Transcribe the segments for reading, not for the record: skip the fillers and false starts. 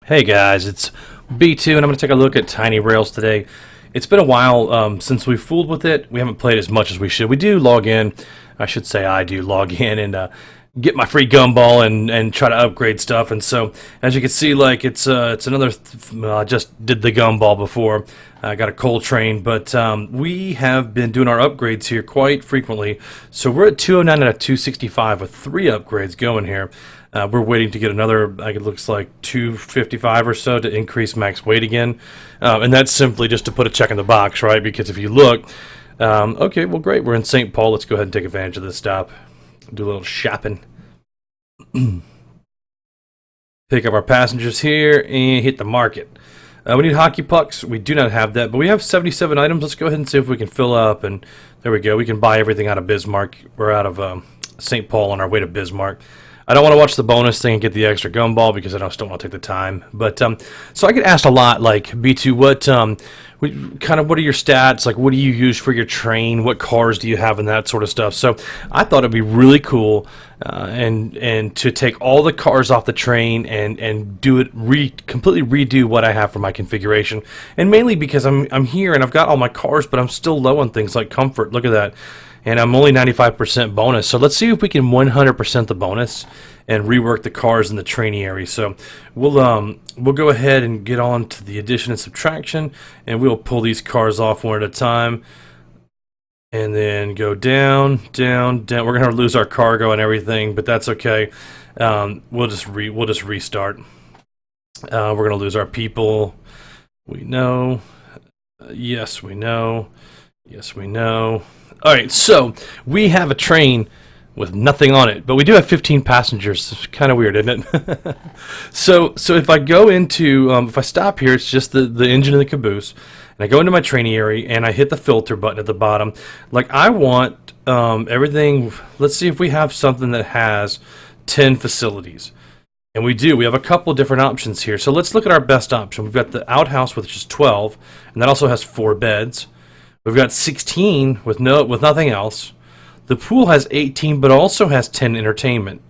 Hey guys, it's B2 and I'm going to take a look at Tiny Rails today. It's been a while since we fooled with it. We haven't played as much as we should. We do log in, I should say I do log in and get my free gumball and try to upgrade stuff. And so as you can see, like it's another, I just did the gumball before. I got a coal train, but we have been doing our upgrades here quite frequently. So we're at 209 out of 265 with 3 upgrades going here. We're waiting to get another, like it looks like 255 or so to increase max weight again. And that's simply just to put a check in the box, right? Because if you look, okay, well great, we're in St. Paul. Let's go ahead and take advantage of this stop. Do a little shopping. Pick up our passengers here and hit the market. We need hockey pucks. We do not have that, but we have 77 items. Let's go ahead and see if we can fill up. And there we go. We can buy everything out of Bismarck. We're out of St. Paul on our way to Bismarck. I don't want to watch the bonus thing and get the extra gumball because I just don't want to take the time. But so I get asked a lot, like B2, what are your stats? Like, what do you use for your train? What cars do you have and that sort of stuff? So I thought it'd be really cool and to take all the cars off the train and do it completely redo what I have for my configuration. And mainly because I'm here and I've got all my cars, but I'm still low on things like comfort. Look at that. And I'm only 95% bonus. So let's see if we can 100% the bonus and rework the cars in the trainee area. So we'll go ahead and get on to the addition and subtraction, and we'll pull these cars off one at a time, and then go down, down, down. We're gonna lose our cargo and everything, but that's okay. We'll just restart. We're gonna lose our people. We know. Yes, we know. Yes, we know. All right, so we have a train with nothing on it, but we do have 15 passengers. It's kind of weird, isn't it? so if I go into, if I stop here, it's just the engine and the caboose, and I go into my trainee area, and I hit the filter button at the bottom. Like, I want everything. Let's see if we have something that has 10 facilities. And we do. We have a couple different options here. So let's look at our best option. We've got the outhouse, which is 12, and that also has 4 beds. We've got 16 with nothing else. The pool has 18, but also has 10 entertainment.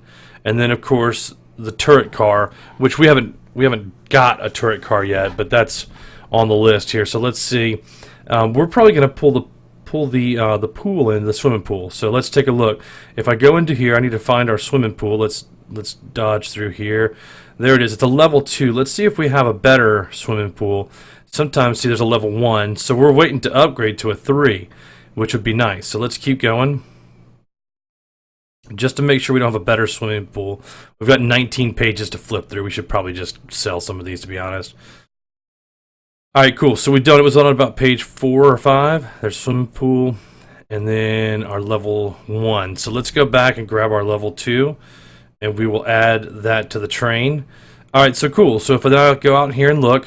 And then, of course, the turret car, which we haven't got a turret car yet, but that's on the list here. So let's see. We're probably going to pull the pool in, the swimming pool. So let's take a look. If I go into here, I need to find our swimming pool. Let's dodge through here. There it is. It's a level 2. Let's see if we have a better swimming pool. Sometimes, see, there's a level 1, so we're waiting to upgrade to a 3, which would be nice. So let's keep going. Just to make sure we don't have a better swimming pool. We've got 19 pages to flip through. We should probably just sell some of these, to be honest. Alright, cool. So we've done, it was on about page 4 or 5. There's swimming pool, and then our level 1. So let's go back and grab our level 2, and we will add that to the train. Alright, so cool. So if I go out here and look,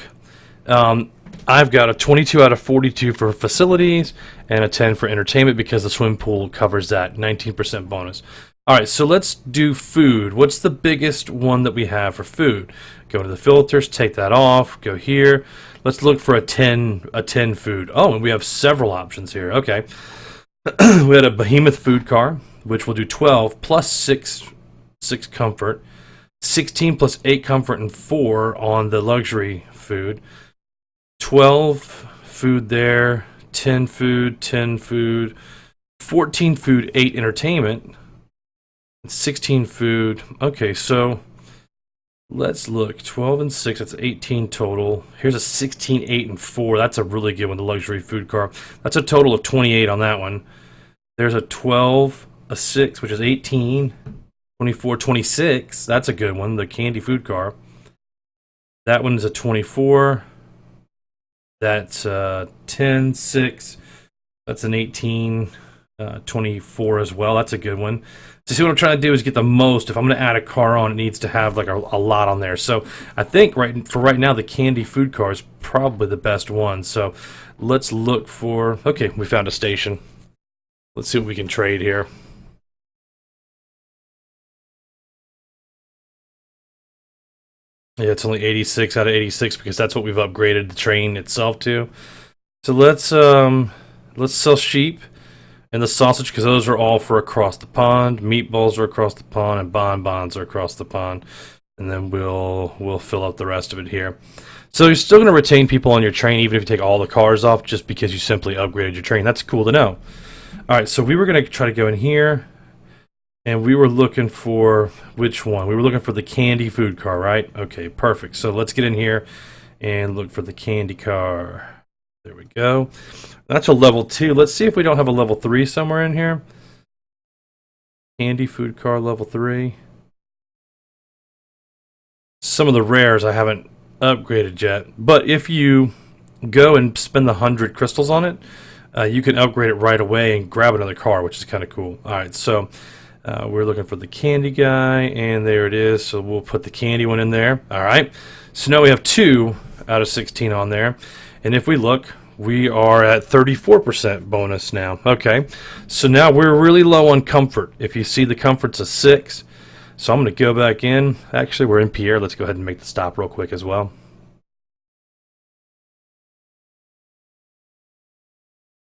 I've got a 22 out of 42 for facilities and a 10 for entertainment because the swim pool covers that 19% bonus. Alright, so let's do food. What's the biggest one that we have for food? Go to the filters, take that off, go here. Let's look for a 10 food. Oh, and we have several options here. Okay. We had a behemoth food car, which will do 12 plus 6 comfort, 16 plus 8 comfort, and 4 on the luxury food. 12 food there, 10 food, 14 food, 8 entertainment, 16 food. Okay, so let's look. 12 and 6, that's 18 total. Here's a 16, 8, and 4. That's a really good one, the luxury food car. That's a total of 28 on that one. There's a 12, a 6, which is 18, 24, 26. That's a good one, the candy food car. That one's a 24. That's 10, 6. That's an 18, 24 as well. That's a good one. So see, what I'm trying to do is get the most. If I'm going to add a car on, it needs to have like a lot on there. So I think for right now, the candy food car is probably the best one. So let's look for, okay, we found a station. Let's see what we can trade here. Yeah, it's only 86 out of 86 because that's what we've upgraded the train itself to. So let's sell sheep and the sausage because those are all for across the pond. Meatballs are across the pond, and bonbons are across the pond. and then we'll fill out the rest of it here. So you're still going to retain people on your train even if you take all the cars off, just because you simply upgraded your train. That's cool to know. All right, so we were going to try to go in here, and we were looking for which one? We were looking for the candy food car, right? Okay, perfect. So let's get in here and look for the candy car. There we go. That's a level 2. Let's see if we don't have a level 3 somewhere in here. Candy food car level 3. Some of the rares I haven't upgraded yet, but if you go and spend the 100 crystals on it, you can upgrade it right away and grab another car, which is kind of cool. Alright, so we're looking for the candy guy, and there it is. So we'll put the candy one in there. Alright, so now we have 2 out of 16 on there, and if we look, we are at 34% bonus now. Okay, so now we're really low on comfort. If you see, the comfort's a 6. So I'm going to go back in. Actually, we're in Pierre. Let's go ahead and make the stop real quick as well.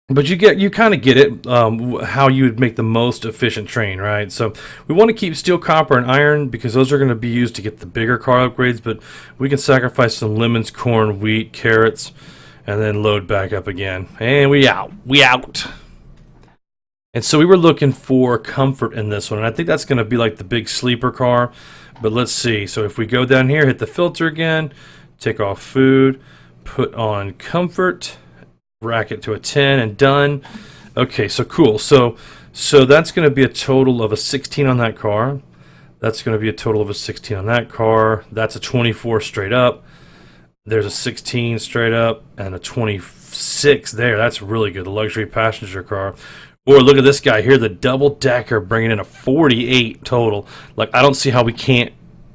But you kind of get it, how you would make the most efficient train, right? So we want to keep steel, copper, and iron because those are going to be used to get the bigger car upgrades, but we can sacrifice some lemons, corn, wheat, carrots, and then load back up again. And we out. We out. And so we were looking for comfort in this one, and I think that's going to be like the big sleeper car. But let's see. So if we go down here, hit the filter again, take off food, put on comfort, rack it to a 10, and done. Okay, so cool. So that's going to be a total of a 16 on that car. That's going to be a total of a 16 on that car. That's a 24 straight up. There's a 16 straight up and a 26 there. That's really good. The luxury passenger car. Or look at this guy here, the double decker, bringing in a 48 total. Like, I don't see how we can't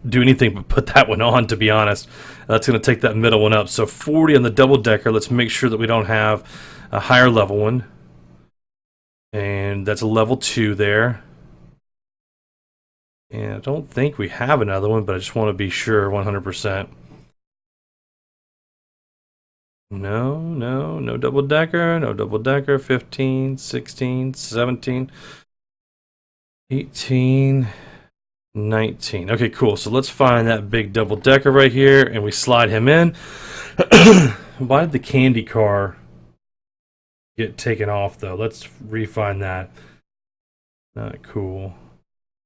do anything but put that one on, to be honest. That's going to take that middle one up. So 40 on the double decker. Let's make sure that we don't have a higher level one. And that's a level 2 there. And I don't think we have another one, but I just want to be sure 100%. No double decker, no double decker. 15, 16, 17, 18, 19. Okay, cool. So let's find that big double decker right here, and we slide him in. Why did the candy car get taken off, though? Let's refine that. Not cool.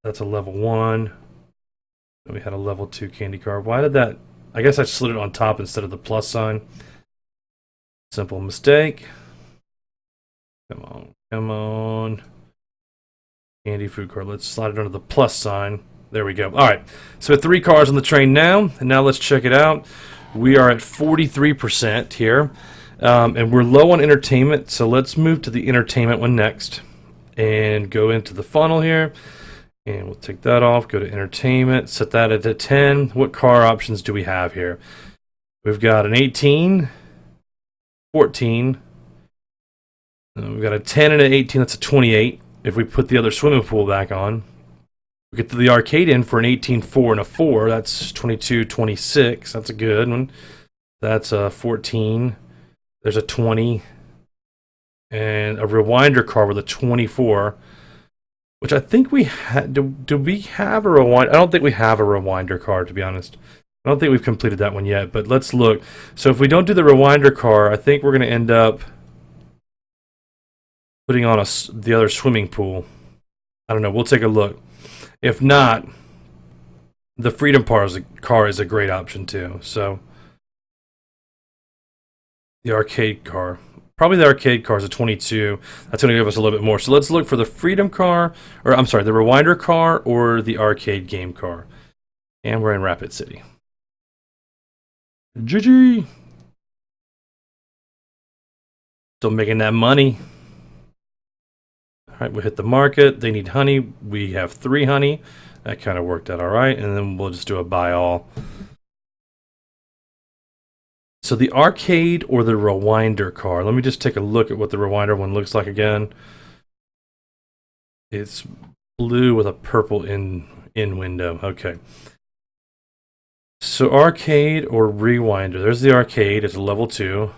That's a level 1. We had a level 2 candy car. Why did that? I guess I slid it on top instead of the plus sign. Simple mistake. Come on. Candy food car. Let's slide it under the plus sign. There we go. All right. So 3 cars on the train now, and now let's check it out. We are at 43% here, and we're low on entertainment. So let's move to the entertainment one next, and go into the funnel here, and we'll take that off. Go to entertainment. Set that at a 10. What car options do we have here? We've got an 18. 14. We've got a 10 and an 18. That's a 28. If we put the other swimming pool back on, we get to the arcade in for an 18, 4, and a 4. That's 22, 26. That's a good one. That's a 14. There's a 20. And a rewinder car with a 24. Which I think we had. Do we have a rewind? I don't think we have a rewinder car, to be honest. I don't think we've completed that one yet, but let's look. So if we don't do the rewinder car, I think we're going to end up putting on the other swimming pool. I don't know. We'll take a look. If not, the Freedom car is a great option too. So the arcade car. Probably the arcade car is a 22. That's going to give us a little bit more. So let's look for the Freedom car, or I'm sorry, the rewinder car or the arcade game car. And we're in Rapid City. GG. Still making that money. Alright, we'll hit the market. They need honey. We have 3 honey. That kind of worked out alright. And then we'll just do a buy all. So the arcade or the rewinder car. Let me just take a look at what the rewinder one looks like again. It's blue with a purple in window. Okay. So arcade or rewinder. There's the arcade. It's a level 2.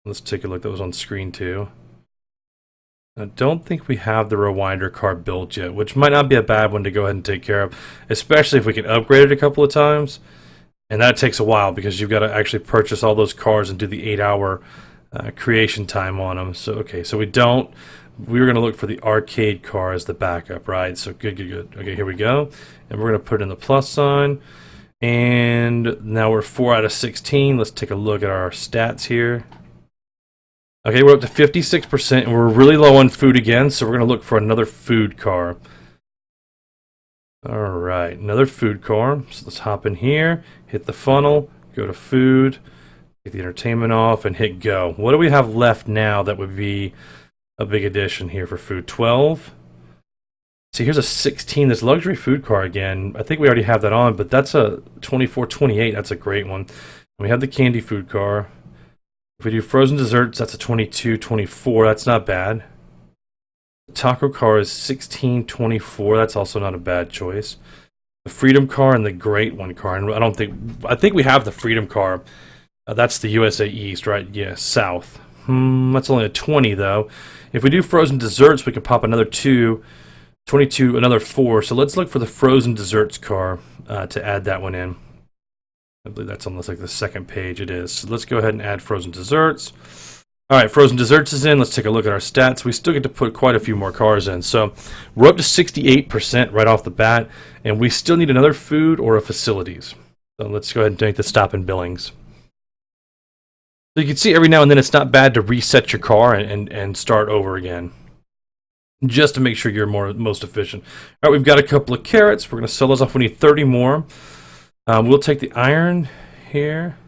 Let's take a look. That was on screen too. I don't think we have the rewinder car built yet, which might not be a bad one to go ahead and take care of, especially if we can upgrade it a couple of times. And that takes a while because you've got to actually purchase all those cars and do the 8-hour creation time on them. So, okay, so we were going to look for the arcade car as the backup, right? So good. Okay, here we go. And we're going to put in the plus sign. And now we're 4 out of 16. Let's take a look at our stats here. Okay, we're up to 56%, and we're really low on food again, so we're going to look for another food car. All right, another food car. So let's hop in here, hit the funnel, go to food, take the entertainment off, and hit go. What do we have left now that would be a big addition here for food? 12. See, here's a 16, this luxury food car again. I think we already have that on, but that's a 24-28. That's a great one. We have the candy food car. If we do frozen desserts, that's a 22-24. That's not bad. The taco car is 16-24. That's also not a bad choice. The freedom car and the great one car. And I think we have the freedom car. That's the USA East, right? Yeah, South. That's only a 20 though. If we do frozen desserts, we can pop another 2. 22, another 4. So let's look for the frozen desserts car to add that one in. I believe that's almost like the second page. It is. So let's go ahead and add frozen desserts. All right, frozen desserts is in. Let's take a look at our stats. We still get to put quite a few more cars in. So we're up to 68% right off the bat, and we still need another food or a facilities. So let's go ahead and take the stop in billings. So you can see every now and then it's not bad to reset your car and start over again, just to make sure you're most efficient. All right, we've got a couple of carrots. We're going to sell those off. We need 30 more. We'll take the iron here.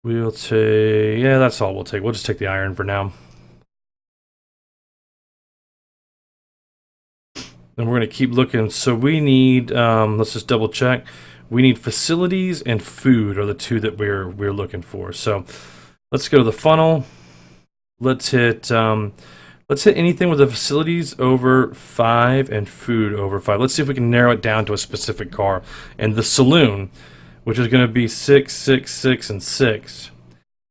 We'll take, yeah, that's all we'll take. We'll just take the iron for now. And we're going to keep looking. So we need, let's just double check. We need facilities and food are the two that we're looking for. So let's go to the funnel. Let's hit anything with the facilities over 5 and food over 5. Let's see if we can narrow it down to a specific car. And the saloon, which is going to be 6, 6, 6, and 6.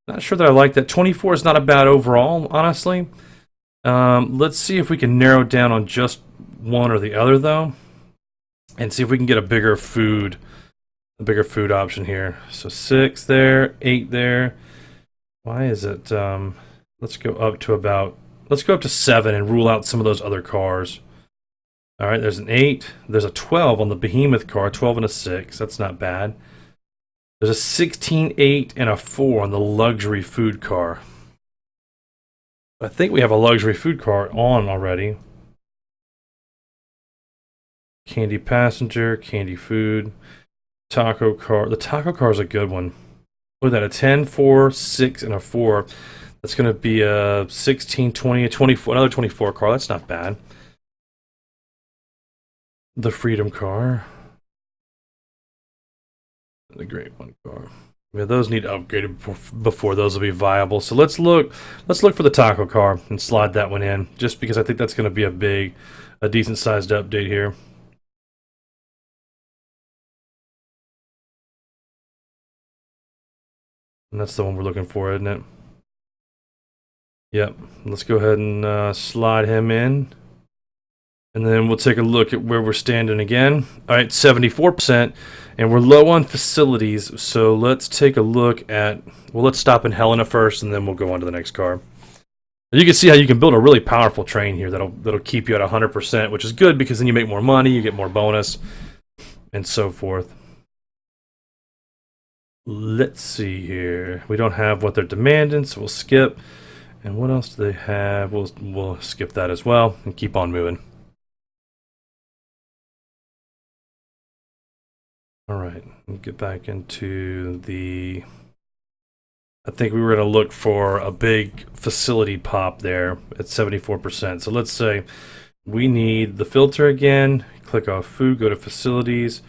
Not sure that I like that. 24 is not a bad overall, honestly. Let's see if we can narrow down on just one or the other, though. And see if we can get a bigger food option here. So 6 there, 8 there. Why is it? Let's go up to 7 and rule out some of those other cars. All right, there's an 8. There's a 12 on the behemoth car, 12 and a 6. That's not bad. There's a 16, 8, and a 4 on the luxury food car. I think we have a luxury food car on already. Candy passenger, candy food, taco car. The taco car is a good one. Look at that, a 10, 4, 6, and a 4. That's going to be a 16, 20, a 24, another 24 car. That's not bad. The freedom car. The great one car. Yeah, those need upgraded before those will be viable. So let's look for the taco car and slide that one in, just because I think that's going to be a decent sized update here. And that's the one we're looking for, isn't it? Yep. Let's go ahead and slide him in. And then we'll take a look at where we're standing again. All right, 74%. And we're low on facilities. So let's take a look at... Well, let's stop in Helena first, and then we'll go on to the next car. And you can see how you can build a really powerful train here that'll keep you at 100%, which is good because then you make more money, you get more bonus, and so forth. Let's see here. We don't have what they're demanding, so we'll skip. And what else do they have? We'll skip that as well and keep on moving. All right, we'll get back into the... I think we were going to look for a big facility pop there at 74%. So let's say we need the filter again. Click off food, go to facilities.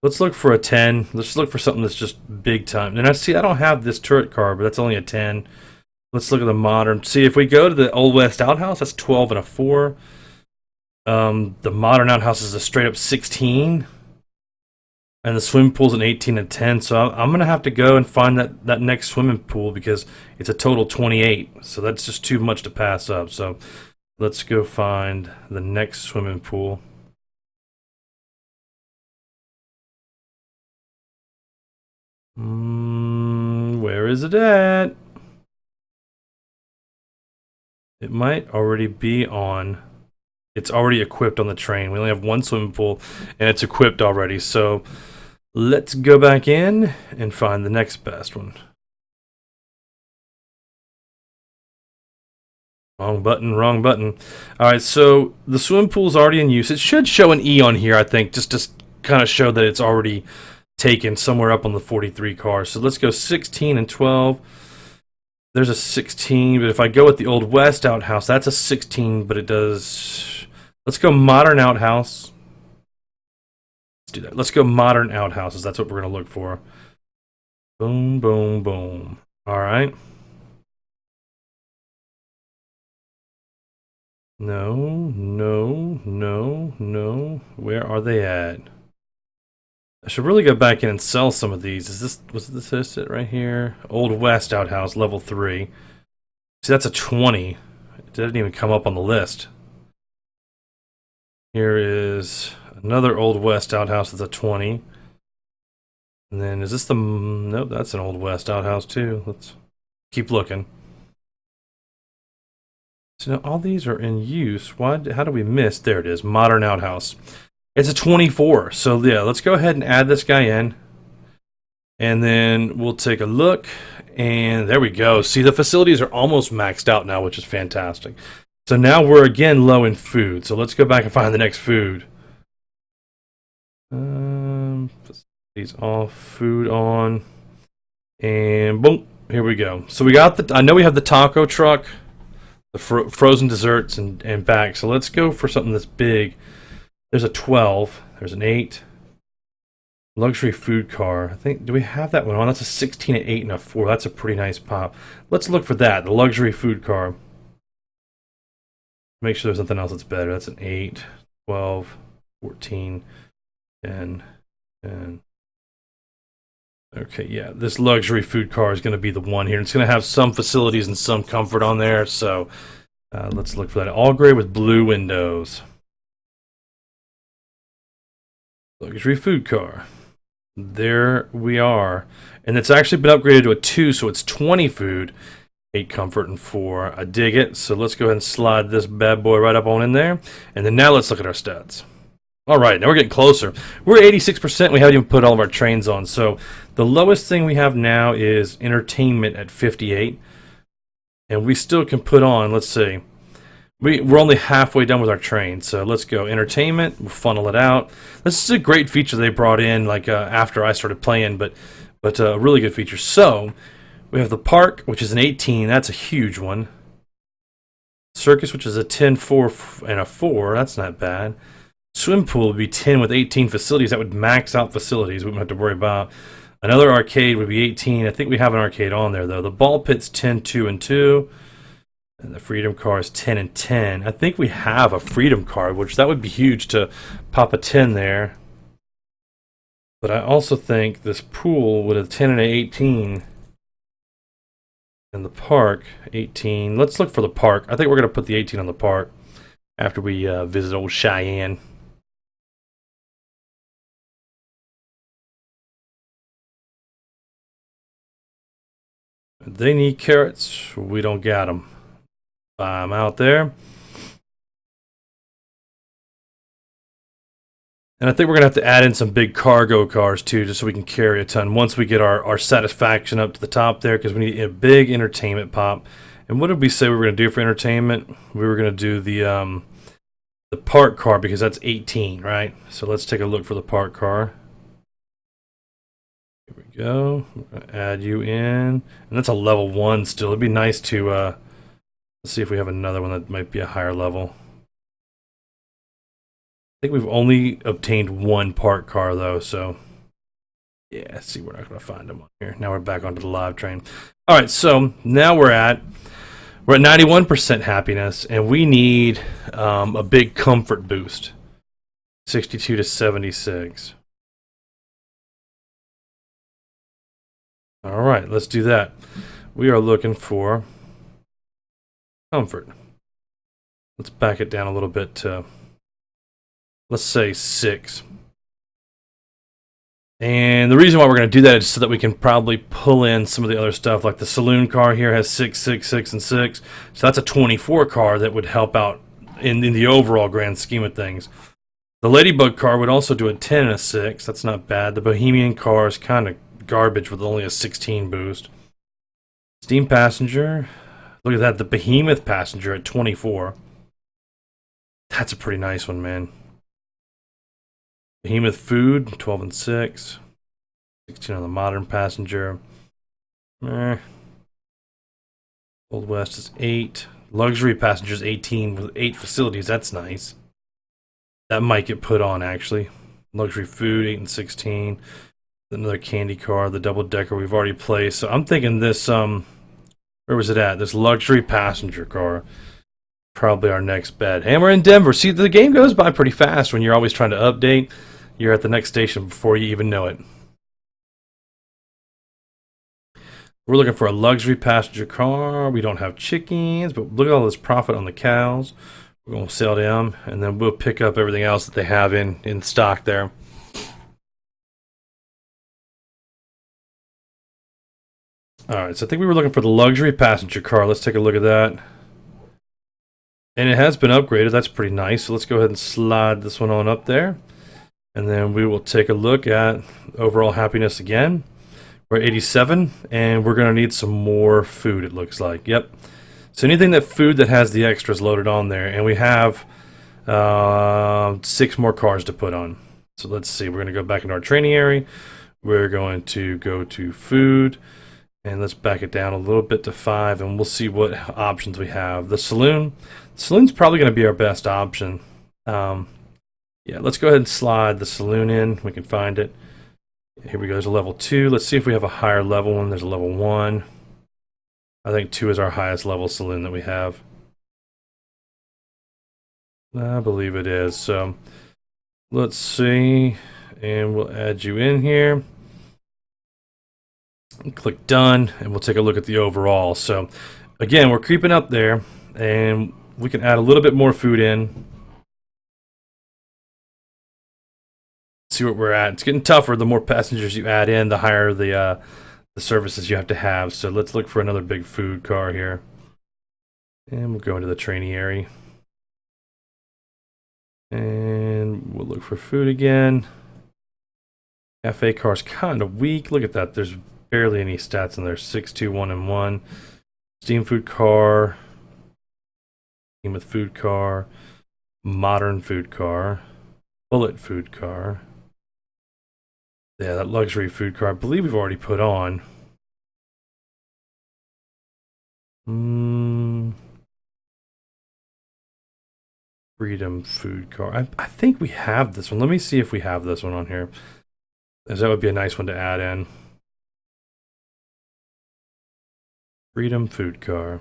Let's look for a 10. Let's look for something that's just big time. And I don't have this turret car, but that's only a 10. Let's look at the modern. See, if we go to the Old West Outhouse, that's 12 and a 4. The modern outhouse is a straight up 16. And the swimming pool's an 18 and 10, so I'm going to have to go and find that next swimming pool because it's a total 28. So that's just too much to pass up. So let's go find the next swimming pool. Where is it at? It might already be on. It's already equipped on the train. We only have one swimming pool, and it's equipped already. So let's go back in and find the next best one. Wrong button, wrong button. All right, so the swimming pool is already in use. It should show an E on here, I think, just to kind of show that it's already taken somewhere up on the 43 car. So let's go 16 and 12. There's a 16, but if I go with the Old West outhouse, that's a 16, but it does... Let's go modern outhouse. Let's do that. Let's go modern outhouses. That's what we're going to look for. Boom, boom, boom. All right. No, no, no, no. Where are they at? I should really go back in and sell some of these. Was this it right here? Old West outhouse, level 3. See, that's a 20. It didn't even come up on the list. Here is another Old West outhouse that's a 20. And then is this the... Nope, that's an Old West outhouse too. Let's keep looking. So now all these are in use. How do we miss? There it is, modern outhouse. It's a 24. So yeah, let's go ahead and add this guy in. And then we'll take a look. And there we go. See, the facilities are almost maxed out now, which is fantastic. So now we're again low in food. So let's go back and find the next food. Facilities off, food on. And boom, here we go. So we got the, I know we have the taco truck, the frozen desserts and back. So let's go for something that's big. There's a 12. There's an 8. Luxury food car. I think, do we have that one on? That's a 16, an 8, and a 4. That's a pretty nice pop. Let's look for that. The luxury food car. Make sure there's nothing else that's better. That's an 8, 12, 14, 10, 10. Okay, yeah. This luxury food car is going to be the one here. It's going to have some facilities and some comfort on there. So let's look for that. All gray with blue windows. Luxury food car. There we are. And it's actually been upgraded to a 2, so it's 20 food, 8 comfort, and 4. I dig it. So let's go ahead and slide this bad boy right up on in there. And then now let's look at our stats. All right, now we're getting closer. We're at 86%. We haven't even put all of our trains on. So the lowest thing we have now is entertainment at 58. And we still can put on, let's see. We're only halfway done with our train, so let's go entertainment. We'll funnel it out. This is a great feature they brought in, like after I started playing, but a really good feature. So we have the park, which is an 18. That's a huge one. Circus, which is a 10, 4, and a 4. That's not bad. Swim pool would be 10 with 18 facilities. That would max out facilities. We wouldn't have to worry about. Another arcade would be 18. I think we have an arcade on there though. The ball pit's 10, 2, and 2. And the Freedom car is 10 and 10. I think we have a Freedom card, which that would be huge to pop a 10 there. But I also think this pool with a 10 and an 18. And the park, 18. Let's look for the park. I think we're going to put the 18 on the park after we visit old Cheyenne. They need carrots. We don't got them. I'm out there. And I think we're going to have to add in some big cargo cars too, just so we can carry a ton once we get our satisfaction up to the top there, because we need a big entertainment pop. And what did we say we were going to do for entertainment? We were going to do the park car, because that's 18, right? So let's take a look for the park car. Here we go. We're going to add you in. And that's a level 1 still. It'd be nice to... let's see if we have another one that might be a higher level. I think we've only obtained one park car though, so yeah, see, we're not going to find them on here. Now we're back onto the live train. All right, so now we're at 91% happiness, and we need a big comfort boost, 62 to 76. All right, let's do that. We are looking for comfort. Let's back it down a little bit to, let's say 6. And the reason why we're going to do that is so that we can probably pull in some of the other stuff. Like the saloon car here has 6, 6, 6, and 6. So that's a 24 car that would help out in the overall grand scheme of things. The Ladybug car would also do a 10 and a 6. That's not bad. The Bohemian car is kind of garbage with only a 16 boost. Steam passenger. Look at that. The Behemoth passenger at 24. That's a pretty nice one, man. Behemoth food, 12 and 6. 16 on the modern passenger. Old West is 8. Luxury passengers 18 with 8 facilities. That's nice. That might get put on, actually. Luxury food, 8 and 16. Another candy car, the double decker we've already placed. So I'm thinking this, where was it at? This luxury passenger car. Probably our next bet. And we're in Denver. See, the game goes by pretty fast when you're always trying to update. You're at the next station before you even know it. We're looking for a luxury passenger car. We don't have chickens, but look at all this profit on the cows. We're going to sell them, and then we'll pick up everything else that they have in stock there. Alright, so I think we were looking for the luxury passenger car. Let's take a look at that. And it has been upgraded. That's pretty nice. So let's go ahead and slide this one on up there. And then we will take a look at overall happiness again. We're at 87, and we're going to need some more food, it looks like. Yep. So anything that food that has the extras loaded on there. And we have 6 more cars to put on. So let's see. We're going to go back into our training area. We're going to go to food. And let's back it down a little bit to 5, and we'll see what options we have. The saloon. The saloon's probably going to be our best option. Yeah, let's go ahead and slide the saloon in. We can find it. Here we go. There's a level 2. Let's see if we have a higher level one. There's a level 1. I think 2 is our highest level saloon that we have. I believe it is. So let's see. And we'll add you in here. Click done, and we'll take a look at the overall. So again, we're creeping up there, and we can add a little bit more food in. See what we're at. It's getting tougher. The more passengers you add in, the higher the services you have to have. So let's look for another big food car here, and we'll go into the training area, and we'll look for food again. Cafe car's kind of weak. Look at that. There's barely any stats in there. 6, 2, 1, and 1. Steam food car. Behemoth food car. Modern food car. Bullet food car. Yeah, that luxury food car, I believe we've already put on. Freedom food car. I think we have this one. Let me see if we have this one on here, as that would be a nice one to add in. Freedom food car.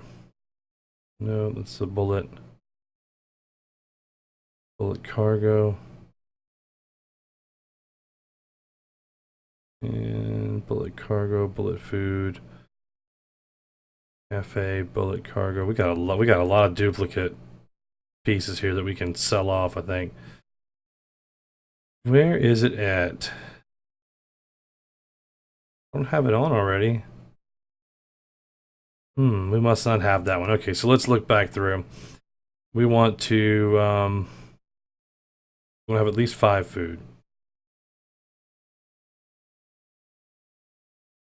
No, that's the bullet. Bullet cargo. And bullet cargo, bullet food. Cafe, bullet cargo. We got a lot of duplicate pieces here that we can sell off, I think. Where is it at? I don't have it on already. We must not have that one. Okay, so let's look back through. We want to we'll have at least 5 food.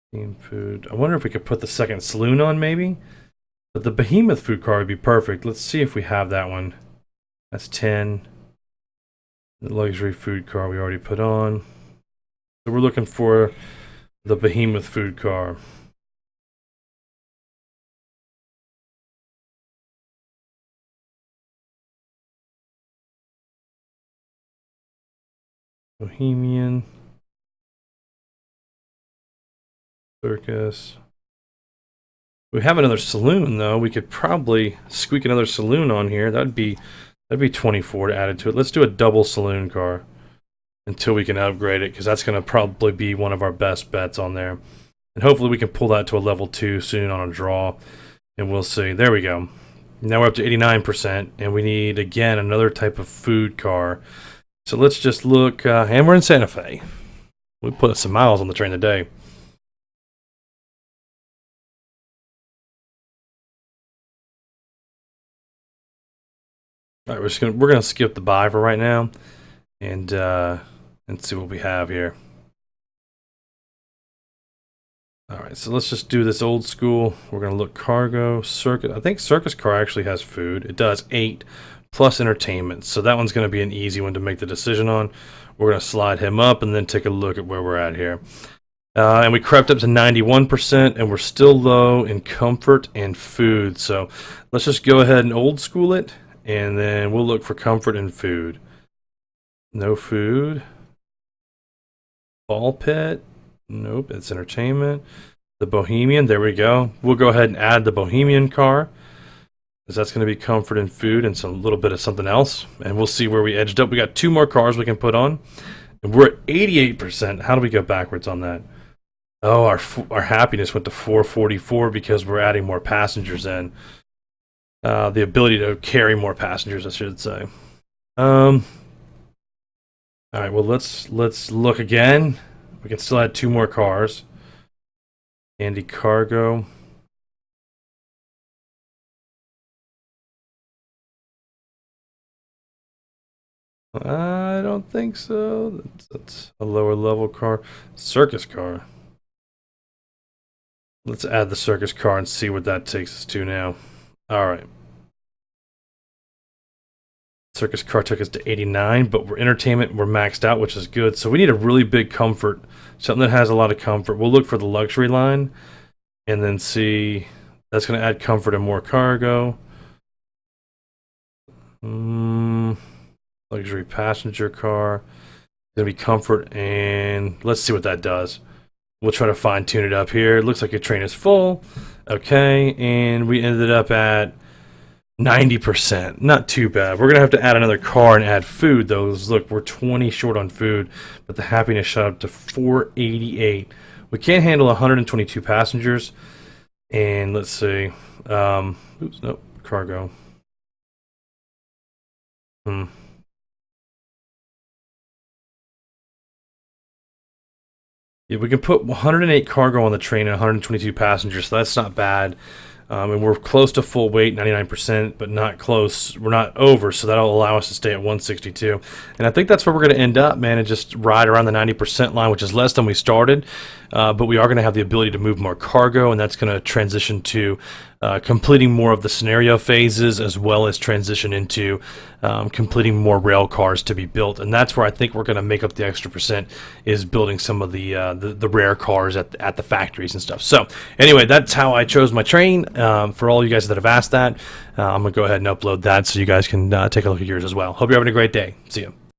Steam food. I wonder if we could put the second saloon on, maybe? But the Behemoth food car would be perfect. Let's see if we have that one. That's 10. The luxury food car we already put on. So we're looking for the Behemoth food car. Bohemian. Circus. We have another saloon, though. We could probably squeak another saloon on here. That'd be 24 to add it to it. Let's do a double saloon car until we can upgrade it, because that's going to probably be one of our best bets on there. And hopefully we can pull that to a level 2 soon on a draw. And we'll see. There we go. Now we're up to 89%, and we need, again, another type of food car. So let's just look, and we're in Santa Fe. We put some miles on the train today. All right, we're gonna skip the buy for right now, and see what we have here. All right, so let's just do this old school. We're gonna look cargo, circuit. I think circus car actually has food. It does 8 plus entertainment, so that one's gonna be an easy one to make the decision on. We're gonna slide him up and then take a look at where we're at here. And we crept up to 91%, and we're still low in comfort and food. So let's just go ahead and old school it, and then we'll look for comfort and food. No food. Ball pit. Nope, it's entertainment. The Bohemian, there we go. We'll go ahead and add the Bohemian car, because that's going to be comfort and food and some little bit of something else. And we'll see where we edged up. We got 2 more cars we can put on. And we're at 88%. How do we go backwards on that? Oh, our happiness went to 444 because we're adding more passengers in. The ability to carry more passengers, I should say. All right, well, let's look again. We can still add 2 more cars. Andy Cargo. I don't think so. That's a lower level car. Circus car. Let's add the circus car and see what that takes us to now. All right. Circus car took us to 89, but we're entertainment, we're maxed out, which is good. So we need a really big comfort, something that has a lot of comfort. We'll look for the luxury line and then see. That's going to add comfort and more cargo. Luxury passenger car. Going to be comfort, and let's see what that does. We'll try to fine tune it up here. It looks like your train is full. Okay, and we ended up at 90%. Not too bad. We're going to have to add another car and add food, though. Look, we're 20 short on food, but the happiness shot up to 488. We can't handle 122 passengers. And let's see. Oops, nope, cargo. Yeah, we can put 108 cargo on the train and 122 passengers, so that's not bad. And we're close to full weight, 99%, but not close. We're not over, so that'll allow us to stay at 162. And I think that's where we're going to end up, man, and just ride around the 90% line, which is less than we started. But we are going to have the ability to move more cargo, and that's going to transition to completing more of the scenario phases, as well as transition into completing more rail cars to be built. And that's where I think we're going to make up the extra percent, is building some of the rare cars at the factories and stuff. So anyway, that's how I chose my train. For all you guys that have asked that, I'm going to go ahead and upload that so you guys can take a look at yours as well. Hope you're having a great day. See you.